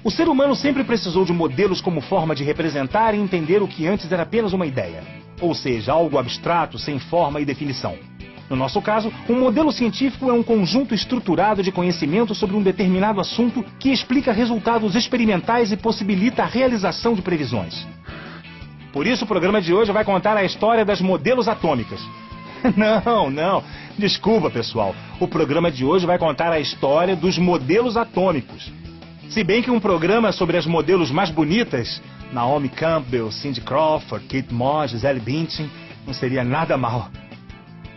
O ser humano sempre precisou de modelos como forma de representar e entender o que antes era apenas uma ideia. Ou seja, algo abstrato, sem forma e definição. No nosso caso, um modelo científico é um conjunto estruturado de conhecimento sobre um determinado assunto que explica resultados experimentais e possibilita a realização de previsões. Por isso, o programa de hoje vai contar a história das modelos atômicas. Não. Desculpa, pessoal. O programa de hoje vai contar a história dos modelos atômicos. Se bem que um programa sobre as modelos mais bonitas, Naomi Campbell, Cindy Crawford, Kate Moss, Gisele Bündchen, não seria nada mal.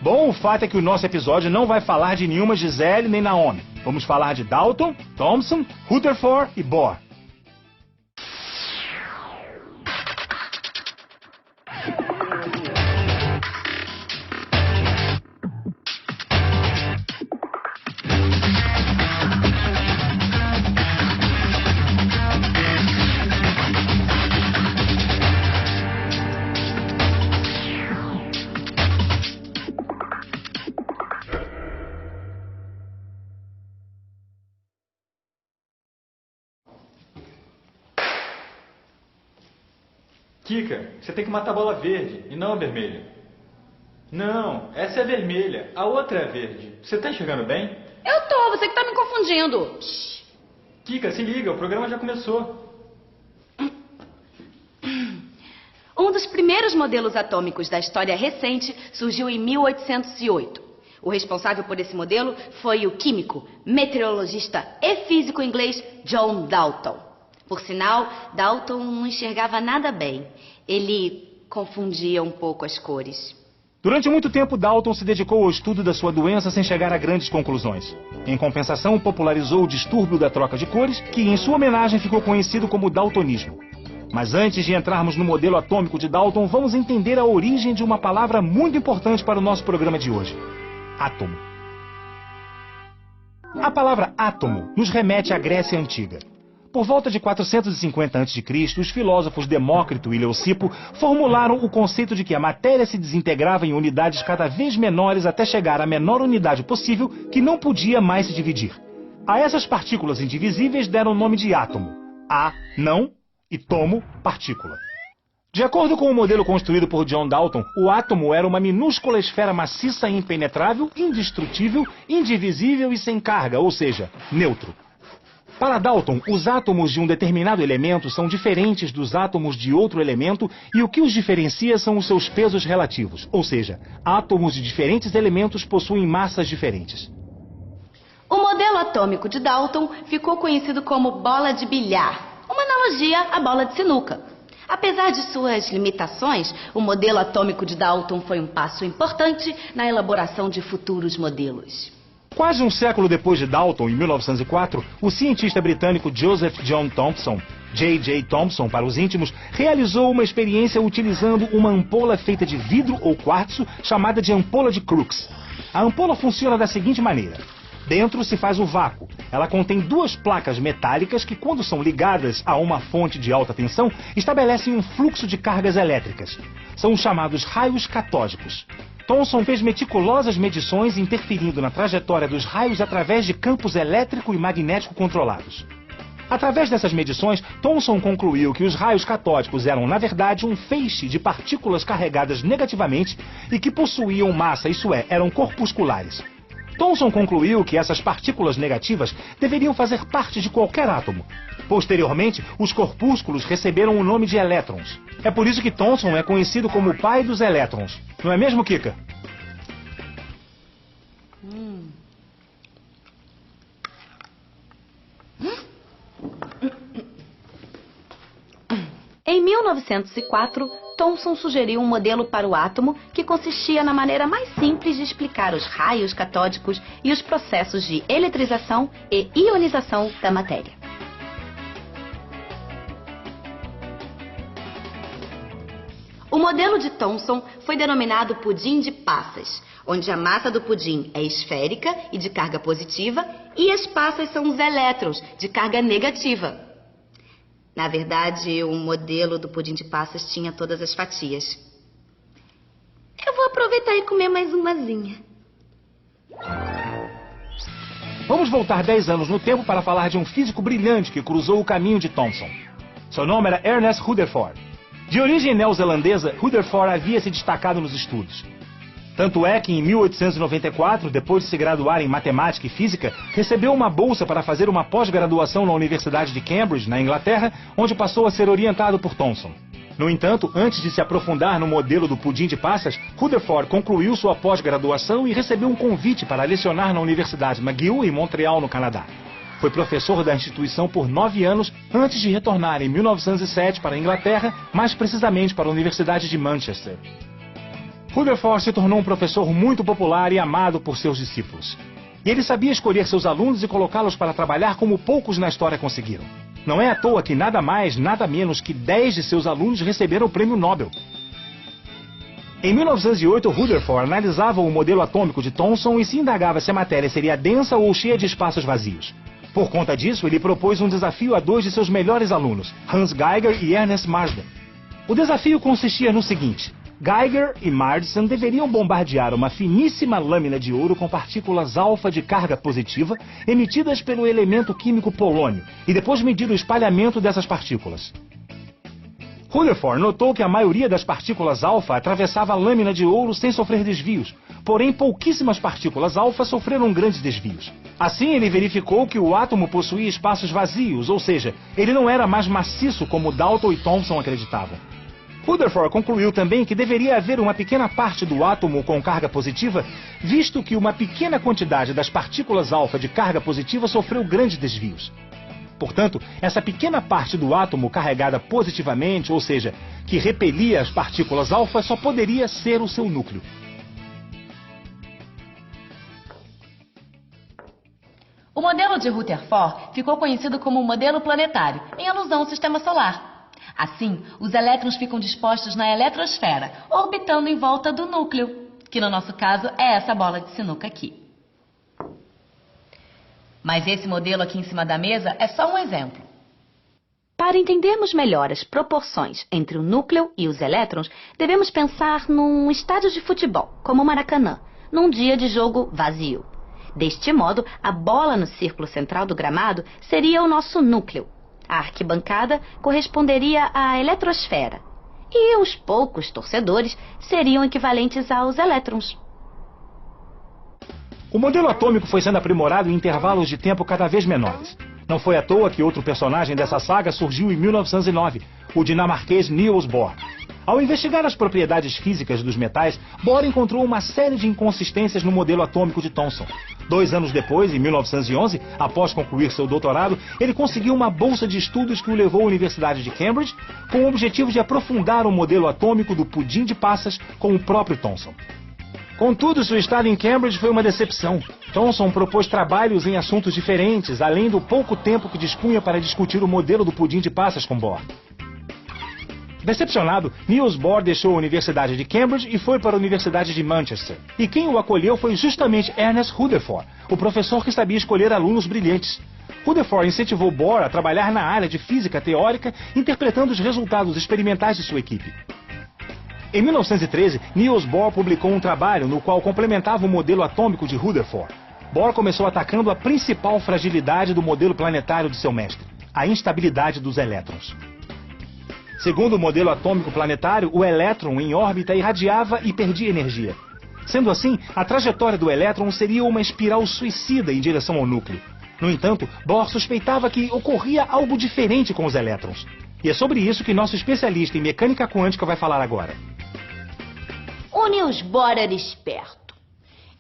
Bom, o fato é que o nosso episódio não vai falar de nenhuma Gisele nem Naomi. Vamos falar de Dalton, Thomson, Rutherford e Bohr. Kika, você tem que matar a bola verde e não a vermelha. Não, essa é a vermelha, a outra é a verde. Você tá enxergando bem? Eu tô, você que tá me confundindo. Shhh. Kika, se liga, o programa já começou. Um dos primeiros modelos atômicos da história recente surgiu em 1808. O responsável por esse modelo foi o químico, meteorologista e físico inglês John Dalton. Por sinal, Dalton não enxergava nada bem. Ele confundia um pouco as cores. Durante muito tempo, Dalton se dedicou ao estudo da sua doença sem chegar a grandes conclusões. Em compensação, popularizou o distúrbio da troca de cores, que em sua homenagem ficou conhecido como daltonismo. Mas antes de entrarmos no modelo atômico de Dalton, vamos entender a origem de uma palavra muito importante para o nosso programa de hoje: átomo. A palavra átomo nos remete à Grécia Antiga. Por volta de 450 a.C., os filósofos Demócrito e Leucipo formularam o conceito de que a matéria se desintegrava em unidades cada vez menores até chegar à menor unidade possível, que não podia mais se dividir. A essas partículas indivisíveis deram o nome de átomo. A, não, e tomo, partícula. De acordo com o modelo construído por John Dalton, o átomo era uma minúscula esfera maciça e impenetrável, indestrutível, indivisível e sem carga, ou seja, neutro. Para Dalton, os átomos de um determinado elemento são diferentes dos átomos de outro elemento e o que os diferencia são os seus pesos relativos, ou seja, átomos de diferentes elementos possuem massas diferentes. O modelo atômico de Dalton ficou conhecido como bola de bilhar, uma analogia à bola de sinuca. Apesar de suas limitações, o modelo atômico de Dalton foi um passo importante na elaboração de futuros modelos. Quase um século depois de Dalton, em 1904, o cientista britânico Joseph John Thomson, J.J. Thomson para os íntimos, realizou uma experiência utilizando uma ampola feita de vidro ou quartzo chamada de ampola de Crookes. A ampola funciona da seguinte maneira. Dentro se faz o vácuo. Ela contém duas placas metálicas que, quando são ligadas a uma fonte de alta tensão, estabelecem um fluxo de cargas elétricas. São os chamados raios catódicos. Thomson fez meticulosas medições interferindo na trajetória dos raios através de campos elétrico e magnético controlados. Através dessas medições, Thomson concluiu que os raios catódicos eram, na verdade, um feixe de partículas carregadas negativamente e que possuíam massa, isso é, eram corpusculares. Thomson concluiu que essas partículas negativas deveriam fazer parte de qualquer átomo. Posteriormente, os corpúsculos receberam o nome de elétrons. É por isso que Thomson é conhecido como o pai dos elétrons. Não é mesmo, Kika? Em 1904, Thomson sugeriu um modelo para o átomo que consistia na maneira mais simples de explicar os raios catódicos e os processos de eletrização e ionização da matéria. O modelo de Thomson foi denominado pudim de passas, onde a massa do pudim é esférica e de carga positiva e as passas são os elétrons de carga negativa. Na verdade, o modelo do pudim de passas tinha todas as fatias. Eu vou aproveitar e comer mais umazinha. Vamos voltar 10 anos no tempo para falar de um físico brilhante que cruzou o caminho de Thomson. Seu nome era Ernest Rutherford. De origem neozelandesa, Rutherford havia se destacado nos estudos. Tanto é que em 1894, depois de se graduar em matemática e física, recebeu uma bolsa para fazer uma pós-graduação na Universidade de Cambridge, na Inglaterra, onde passou a ser orientado por Thomson. No entanto, antes de se aprofundar no modelo do pudim de passas, Rutherford concluiu sua pós-graduação e recebeu um convite para lecionar na Universidade McGill, em Montreal, no Canadá. Foi professor da instituição por 9 anos, antes de retornar em 1907 para a Inglaterra, mais precisamente para a Universidade de Manchester. Rutherford se tornou um professor muito popular e amado por seus discípulos. E ele sabia escolher seus alunos e colocá-los para trabalhar como poucos na história conseguiram. Não é à toa que nada mais, nada menos que 10 de seus alunos receberam o prêmio Nobel. Em 1908, Rutherford analisava o modelo atômico de Thomson e se indagava se a matéria seria densa ou cheia de espaços vazios. Por conta disso, ele propôs um desafio a 2 de seus melhores alunos, Hans Geiger e Ernest Marsden. O desafio consistia no seguinte: Geiger e Marsden deveriam bombardear uma finíssima lâmina de ouro com partículas alfa de carga positiva emitidas pelo elemento químico polônio e depois medir o espalhamento dessas partículas. Rutherford notou que a maioria das partículas alfa atravessava a lâmina de ouro sem sofrer desvios, porém pouquíssimas partículas alfa sofreram grandes desvios. Assim, ele verificou que o átomo possuía espaços vazios, ou seja, ele não era mais maciço como Dalton e Thomson acreditavam. Rutherford concluiu também que deveria haver uma pequena parte do átomo com carga positiva, visto que uma pequena quantidade das partículas alfa de carga positiva sofreu grandes desvios. Portanto, essa pequena parte do átomo carregada positivamente, ou seja, que repelia as partículas alfa, só poderia ser o seu núcleo. O modelo de Rutherford ficou conhecido como modelo planetário, em alusão ao sistema solar. Assim, os elétrons ficam dispostos na eletrosfera, orbitando em volta do núcleo, que no nosso caso é essa bola de sinuca aqui. Mas esse modelo aqui em cima da mesa é só um exemplo. Para entendermos melhor as proporções entre o núcleo e os elétrons, devemos pensar num estádio de futebol, como o Maracanã, num dia de jogo vazio. Deste modo, a bola no círculo central do gramado seria o nosso núcleo. A arquibancada corresponderia à eletrosfera. E os poucos torcedores seriam equivalentes aos elétrons. O modelo atômico foi sendo aprimorado em intervalos de tempo cada vez menores. Não foi à toa que outro personagem dessa saga surgiu em 1909, o dinamarquês Niels Bohr. Ao investigar as propriedades físicas dos metais, Bohr encontrou uma série de inconsistências no modelo atômico de Thomson. 2 anos depois, em 1911, após concluir seu doutorado, ele conseguiu uma bolsa de estudos que o levou à Universidade de Cambridge, com o objetivo de aprofundar o modelo atômico do pudim de passas com o próprio Thomson. Contudo, sua estada em Cambridge foi uma decepção. Thomson propôs trabalhos em assuntos diferentes, além do pouco tempo que dispunha para discutir o modelo do pudim de passas com Bohr. Decepcionado, Niels Bohr deixou a Universidade de Cambridge e foi para a Universidade de Manchester. E quem o acolheu foi justamente Ernest Rutherford, o professor que sabia escolher alunos brilhantes. Rutherford incentivou Bohr a trabalhar na área de física teórica, interpretando os resultados experimentais de sua equipe. Em 1913, Niels Bohr publicou um trabalho no qual complementava o modelo atômico de Rutherford. Bohr começou atacando a principal fragilidade do modelo planetário de seu mestre, a instabilidade dos elétrons. Segundo o modelo atômico planetário, o elétron em órbita irradiava e perdia energia. Sendo assim, a trajetória do elétron seria uma espiral suicida em direção ao núcleo. No entanto, Bohr suspeitava que ocorria algo diferente com os elétrons. E é sobre isso que nosso especialista em mecânica quântica vai falar agora. O Niels Bohr era esperto.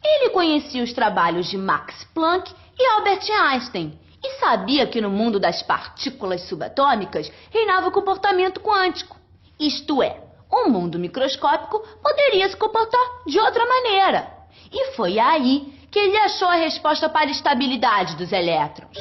Ele conhecia os trabalhos de Max Planck e Albert Einstein e sabia que no mundo das partículas subatômicas reinava o comportamento quântico. Isto é, o mundo microscópico poderia se comportar de outra maneira. E foi aí que ele achou a resposta para a estabilidade dos elétrons.